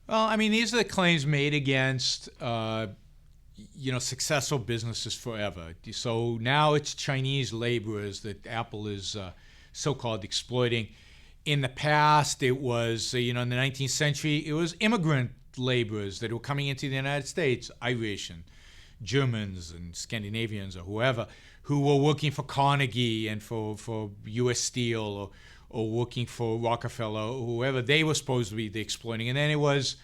Well, I mean, these are the claims made against, successful businesses forever. So now it's Chinese laborers that Apple is so-called exploiting. In the past, it was, in the 19th century, it was immigrant laborers that were coming into the United States, Irish and Germans and Scandinavians or whoever, who were working for Carnegie and for U.S. Steel or working for Rockefeller or whoever. They were supposed to be the exploiting. And then it was,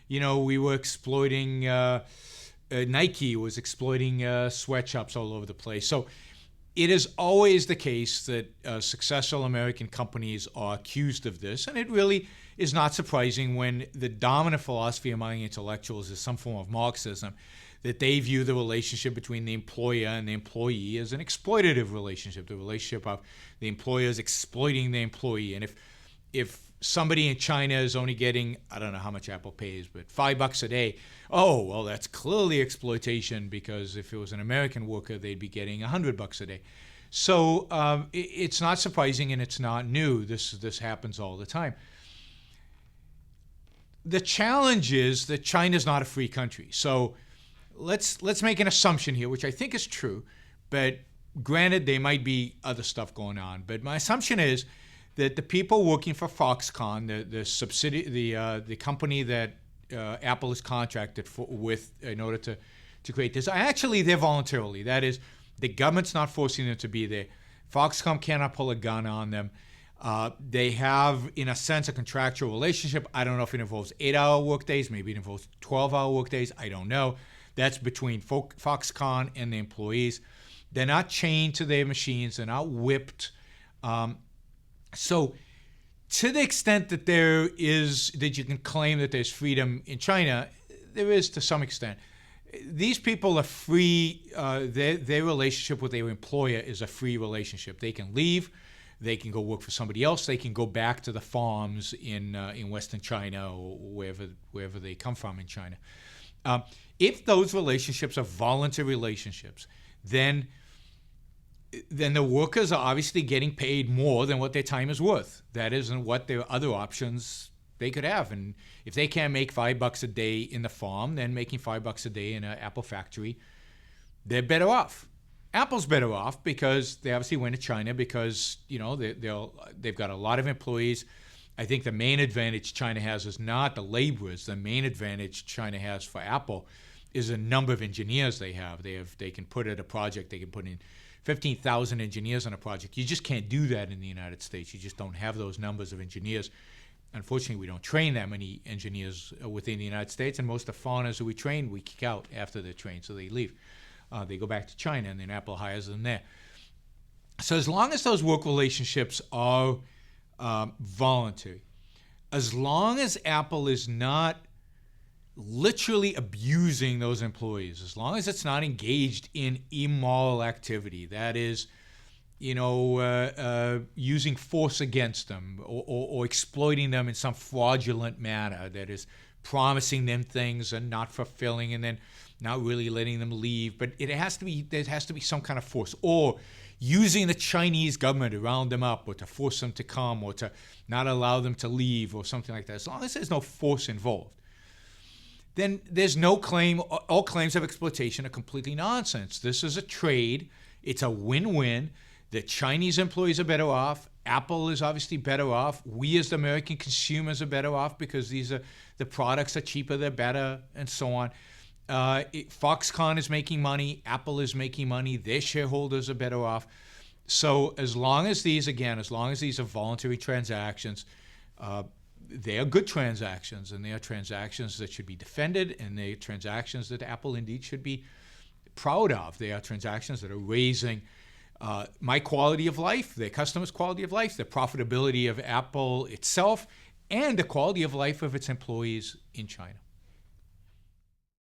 we were exploiting, Nike was exploiting sweatshops all over the place. So it is always the case that successful American companies are accused of this. And it really is not surprising when the dominant philosophy among intellectuals is some form of Marxism, that they view the relationship between the employer and the employee as an exploitative relationship, the relationship of the employer is exploiting the employee. And if somebody in China is only getting, I don't know how much Apple pays, but $5 a day, oh, well, that's clearly exploitation, because if it was an American worker, they'd be getting $100 a day. So it's not surprising and it's not new. This happens all the time. The challenge is that China's not a free country. So let's make an assumption here, which I think is true, but granted, there might be other stuff going on. But my assumption is that the people working for Foxconn, the company that Apple is contracted with in order to create this, they're voluntarily. That is, the government's not forcing them to be there. Foxconn cannot pull a gun on them. They have, in a sense, a contractual relationship. I don't know if it involves 8-hour workdays. Maybe it involves 12-hour workdays. I don't know. That's between Foxconn and the employees. They're not chained to their machines. They're not whipped. So to the extent that that you can claim that there's freedom in China, there is to some extent. These people are free. Their relationship with their employer is a free relationship. They can leave. They can go work for somebody else. They can go back to the farms in Western China or wherever they come from in China. If those relationships are voluntary relationships, then the workers are obviously getting paid more than what their time is worth. That isn't what their other options they could have. And if they can't make $5 a day in the farm, then making $5 a day in an Apple factory, they're better off. Apple's better off because they obviously went to China because they've got a lot of employees. I think the main advantage China has is not the laborers. The main advantage China has for Apple is the number of engineers they have. They can put at a project, they can put in 15,000 engineers on a project. You just can't do that in the United States. You just don't have those numbers of engineers. Unfortunately, we don't train that many engineers within the United States, and most of the foreigners who we train, we kick out after they're trained, so they leave. They go back to China, and then Apple hires them there. So as long as those work relationships are voluntary, as long as Apple is not literally abusing those employees, as long as it's not engaged in immoral activity, that is, using force against them or exploiting them in some fraudulent manner, that is promising them things and not fulfilling and then not really letting them leave. But there has to be some kind of force, or using the Chinese government to round them up or to force them to come or to not allow them to leave or something like that. As long as there's no force involved, then there's no claim. All claims of exploitation are completely nonsense. This is a trade. It's a win-win. The Chinese employees are better off. Apple is obviously better off. We as the American consumers are better off because the products are cheaper, they're better, and so on. Foxconn is making money. Apple is making money. Their shareholders are better off. So as long as these are voluntary transactions, they are good transactions, and they are transactions that should be defended, and they are transactions that Apple indeed should be proud of. They are transactions that are raising my quality of life, their customers' quality of life, the profitability of Apple itself, and the quality of life of its employees in China.